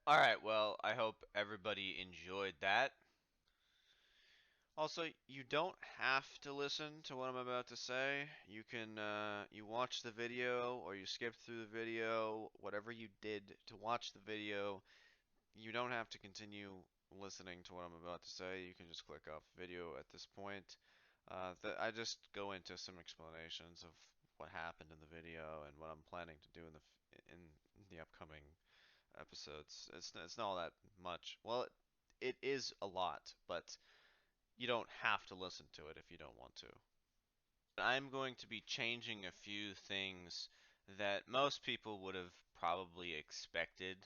Alright, well, I hope everybody enjoyed that. Also, you don't have to listen to what I'm about to say. You can, you watch the video or you skip through the video, whatever you did to watch the video. You don't have to continue listening to what I'm about to say. You can just click off video at this point. I just go into some explanations of what happened in the video and what I'm planning to do in the upcoming episodes. It's not all that much. Well, it is a lot, but you don't have to listen to it if you don't want to. I'm going to be changing a few things that most people would have probably expected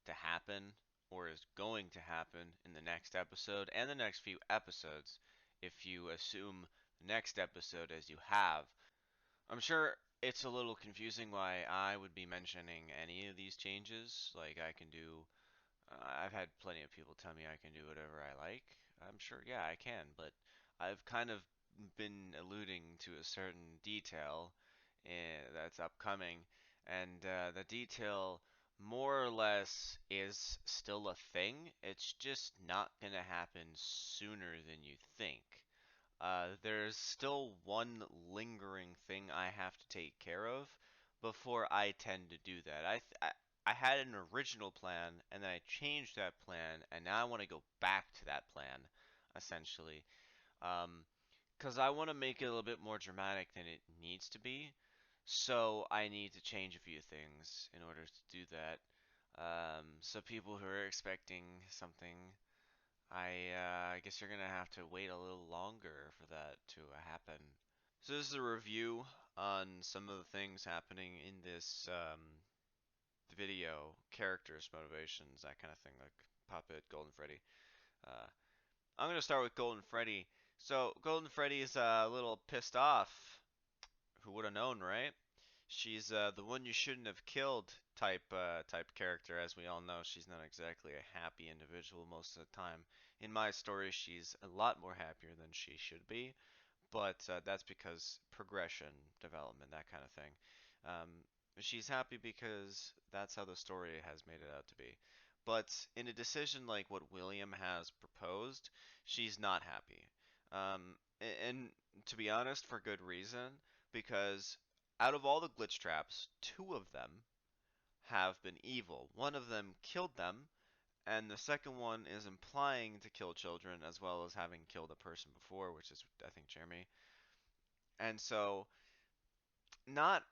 to happen or is going to happen in the next episode and the next few episodes if you assume the next episode as you have. I'm sure it's a little confusing why I would be mentioning any of these changes. Like I can do I've had plenty of people tell me I can do whatever I like. I'm sure, yeah, I can, but I've kind of been alluding to a certain detail that's upcoming, and the detail more or less is still a thing. It's just not going to happen sooner than you think. There's still one lingering thing I have to take care of before I tend to do that. I had an original plan and then I changed that plan and now I want to go back to that plan, essentially. Because I want to make it a little bit more dramatic than it needs to be. So I need to change a few things in order to do that. So people who are expecting something I guess you're gonna have to wait a little longer for that to happen. So this is a review on some of the things happening in this video, characters, motivations, that kind of thing, like Puppet, Golden Freddy. Uh, I'm gonna start with Golden Freddy. So Golden Freddy is a little pissed off. Who would have known, right? She's the one you shouldn't have killed type character. As we all know, she's not exactly a happy individual most of the time. In my story, she's a lot more happier than she should be, but that's because progression, development, that kind of thing. Um, she's happy because that's how the story has made it out to be. But in a decision like what William has proposed, she's not happy. And to be honest, for good reason, because out of all the glitch traps, two of them have been evil. One of them killed them, and the second one is implying to kill children as well as having killed a person before, which is, I think, Jeremy. And so, not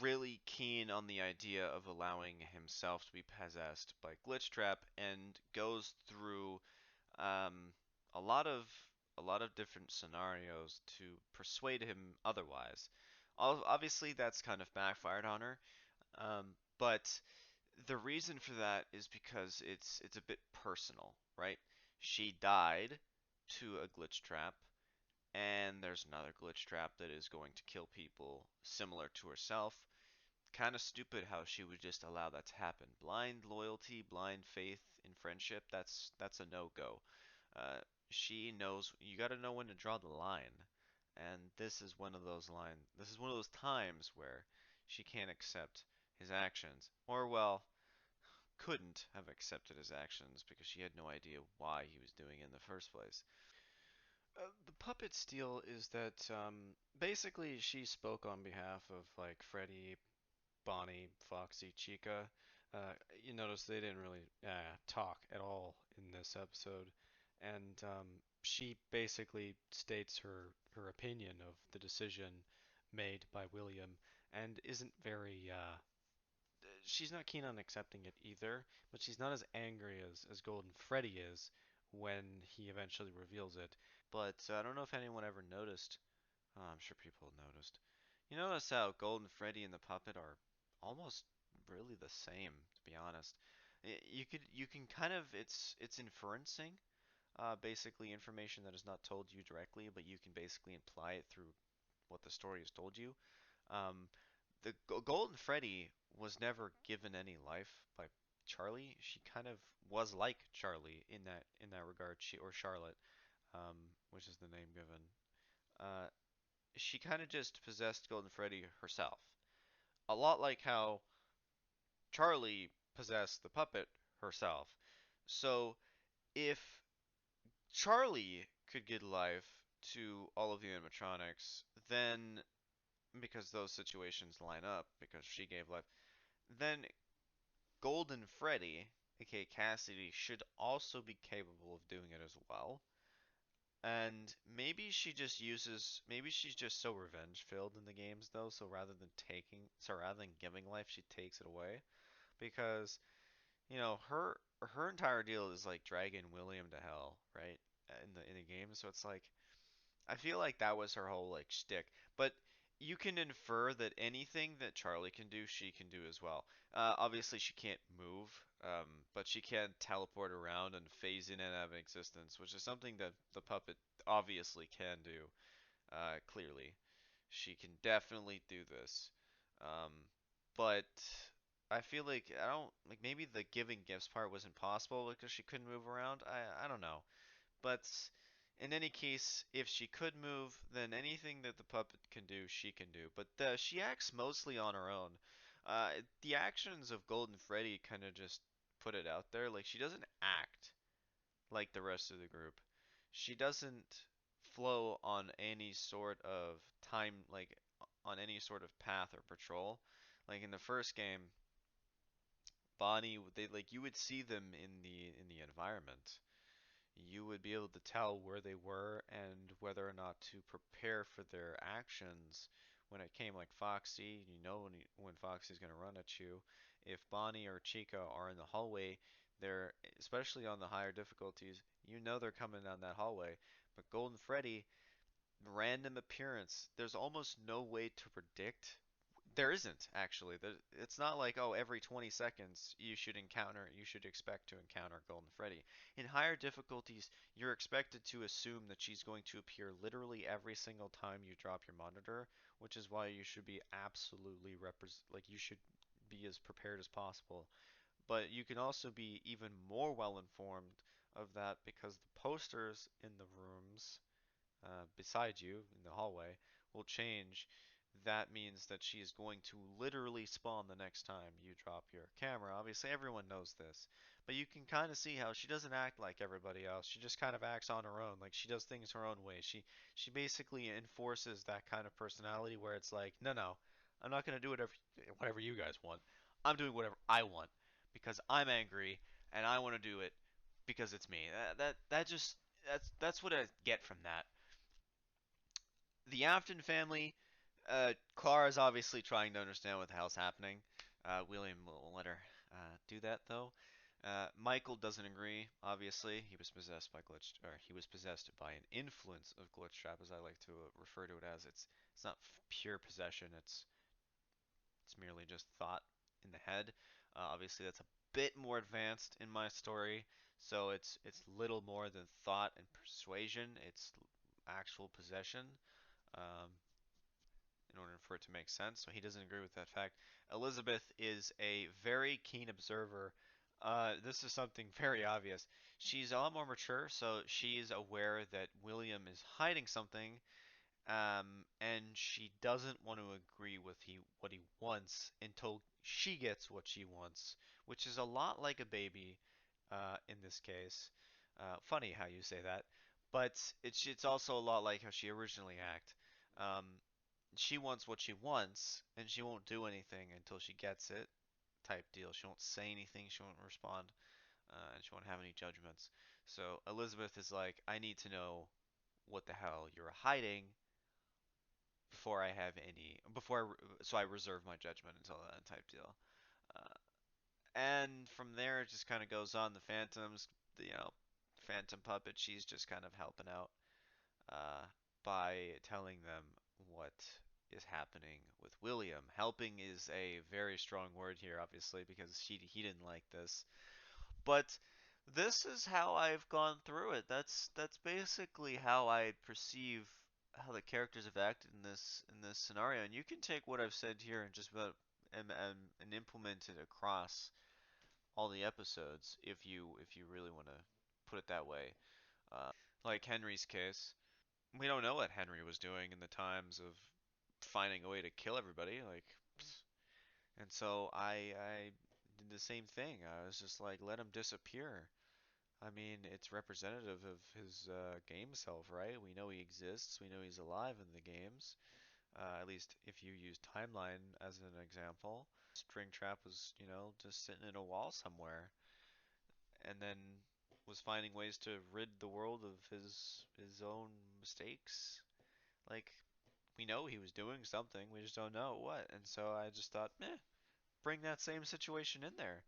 really keen on the idea of allowing himself to be possessed by Glitchtrap and goes through um, a lot of different scenarios to persuade him otherwise. Obviously, that's kind of backfired on her, but the reason for that is because it's a bit personal, right? She died to a glitch trap, and there's another glitch trap that is going to kill people similar to herself. Kind of stupid how she would just allow that to happen. Blind loyalty, blind faith in friendship, that's a no-go. She knows you got to know when to draw the line, and this is one of those line. This is one of those times where she can't accept his actions, or well, couldn't have accepted his actions because she had no idea why he was doing it in the first place. The puppet steal is that basically she spoke on behalf of like Freddy, Bonnie, Foxy, Chica. You notice they didn't really talk at all in this episode, and she basically states her opinion of the decision made by William, and isn't very. She's not keen on accepting it either, but she's not as angry as Golden Freddy is when he eventually reveals it. But I don't know if anyone ever noticed. Oh, I'm sure people noticed. You notice how Golden Freddy and the puppet are almost really the same, to be honest. You can kind of it's inferencing, basically information that is not told you directly, but you can basically imply it through what the story has told you. Um, the Golden Freddy was never given any life by Charlie. She kind of was like Charlie in that regard. She or Charlotte, which is the name given. Uh, she kind of just possessed Golden Freddy herself. A lot like how Charlie possessed the puppet herself. So if Charlie could give life to all of the animatronics, then because those situations line up, because she gave life, then Golden Freddy, aka Cassidy, should also be capable of doing it as well. And maybe she's just so revenge filled in the games though, so rather than giving life, she takes it away. Because, her entire deal is like dragging William to hell, right? In the game, so it's like I feel like that was her whole like shtick. But you can infer that anything that Charlie can do, she can do as well. Obviously, she can't move, but she can teleport around and phase in and out of existence, which is something that the puppet obviously can do. Clearly, she can definitely do this. Um, but I feel like I don't like maybe the giving gifts part was impossible because she couldn't move around. I don't know. But in any case, if she could move, then anything that the puppet can do, she can do. But she acts mostly on her own. The actions of Golden Freddy kind of just put it out there. Like, she doesn't act like the rest of the group. She doesn't flow on any sort of time, like, on any sort of path or patrol. Like, in the first game, Bonnie, they, like, you would see them in the environment. You would be able to tell where they were and whether or not to prepare for their actions when it came like Foxy. You know when Foxy's going to run at you. If Bonnie or Chica are in the hallway, they're especially on the higher difficulties. You know they're coming down that hallway. But Golden Freddy, random appearance. There's almost no way to predict. There isn't actually. It's not like, oh, every 20 seconds you should expect to encounter Golden Freddy. In higher difficulties, you're expected to assume that she's going to appear literally every single time you drop your monitor, which is why you should be absolutely like you should be as prepared as possible. But you can also be even more well informed of that because the posters in the rooms beside you in the hallway will change. That means that she is going to literally spawn the next time you drop your camera. Obviously, everyone knows this, but you can kind of see how she doesn't act like everybody else. She just kind of acts on her own, like she does things her own way. She basically enforces that kind of personality where it's like, no, no, I'm not going to do whatever you guys want. I'm doing whatever I want because I'm angry and I want to do it because it's me. That just that's what I get from that. The Afton family, Clara's obviously trying to understand what the hell's happening. William will let her do that though. Michael doesn't agree. Obviously, he was possessed by or he was possessed by an influence of Glitchtrap, as I like to refer to it as. It's not pure possession. It's merely just thought in the head. Obviously, that's a bit more advanced in my story, so it's little more than thought and persuasion. It's actual possession. Um, in order for it to make sense. So he doesn't agree with that fact. Elizabeth is a very keen observer. This is something very obvious. She's a lot more mature, so she's aware that William is hiding something, and she doesn't want to agree with what he wants until she gets what she wants, which is a lot like a baby in this case. Funny how you say that, but it's also a lot like how she originally acted. Um, she wants what she wants, and she won't do anything until she gets it, type deal. She won't say anything, she won't respond, and she won't have any judgments. So Elizabeth is like, I need to know what the hell you're hiding before I have any, so I reserve my judgment until then, type deal. Uh, and from there, it just kind of goes on. The Phantoms, Phantom Puppet, she's just kind of helping out uh, by telling them what is happening with William. Helping is a very strong word here, obviously, because he didn't like this. But this is how I've gone through it. That's basically how I perceive how the characters have acted in this scenario. And you can take what I've said here and just about and implement it across all the episodes if you really want to put it that way. Like Henry's case. We don't know what Henry was doing in the times of finding a way to kill everybody. Like, and so I did the same thing. I was just like, let him disappear. I mean, it's representative of his game self, right? We know he exists. We know he's alive in the games. At least if you use timeline as an example. Springtrap was, just sitting in a wall somewhere, and then was finding ways to rid the world of his own mistakes. Like, we know he was doing something, we just don't know what. And so I just thought, bring that same situation in there.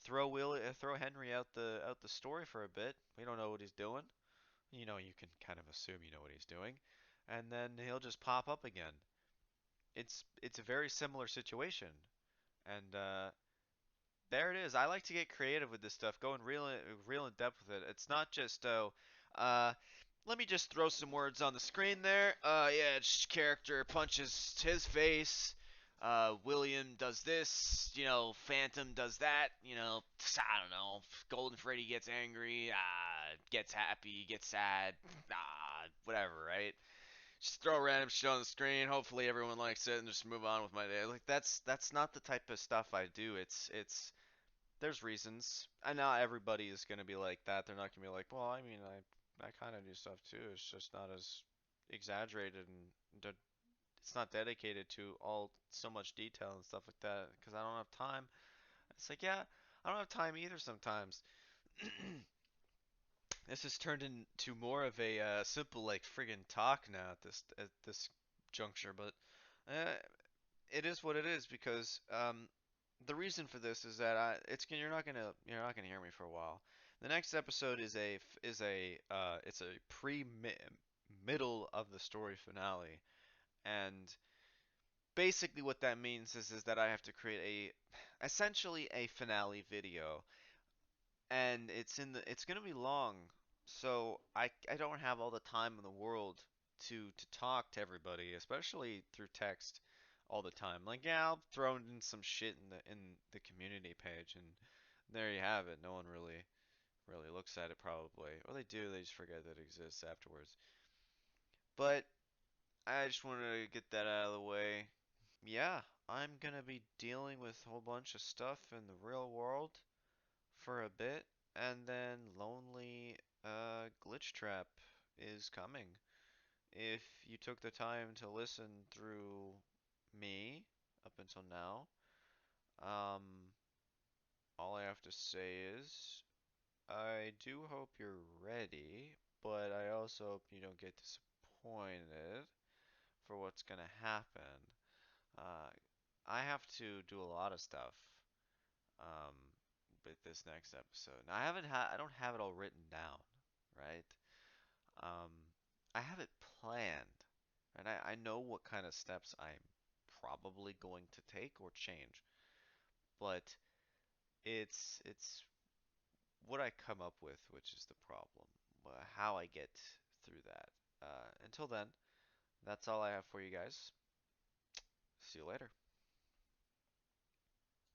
Throw Henry out the story for a bit. We don't know what he's doing. You can kind of assume you know what he's doing, and then he'll just pop up again. It's a very similar situation, and there it is. I like to get creative with this stuff, going real in depth with it. It's not just uh, let me just throw some words on the screen there. Yeah, just character punches his face. William does this. Phantom does that. I don't know. Golden Freddy gets angry. Gets happy. Gets sad. Whatever, right? Just throw random shit on the screen. Hopefully everyone likes it, and just move on with my day. Like that's not the type of stuff I do. It's there's reasons. And not everybody is going to be like that. They're not going to be like, well, I mean, I kind of do stuff too. It's just not as exaggerated, and it's not dedicated to all so much detail and stuff like that because I don't have time. It's like, yeah, I don't have time either sometimes. This has turned into more of a simple like friggin' talk now at this juncture, but uh, it is what it is because the reason for this is that you're not gonna hear me for a while. The next episode it's a pre middle of the story finale, and basically what that means is that I have to create essentially a finale video, and it's gonna be long, so I don't have all the time in the world to talk to everybody, especially through text all the time. Like, yeah, I'll throw in some shit in the community page, and there you have it. No one really looks at it probably, or they do, they just forget that it exists afterwards. But I just wanted to get that out of the way. Yeah, I'm gonna be dealing with a whole bunch of stuff in the real world for a bit, and then Lonely Glitchtrap is coming. If you took the time to listen through me up until now, um, all I have to say is I do hope you're ready, but I also hope you don't get disappointed for what's gonna happen. Uh, I have to do a lot of stuff um, with this next episode. Now I don't have it all written down, right? Um, I have it planned, and I know what kind of steps I'm probably going to take or change, but it's what I come up with, which is the problem. How I get through that. Until then, that's all I have for you guys. See you later.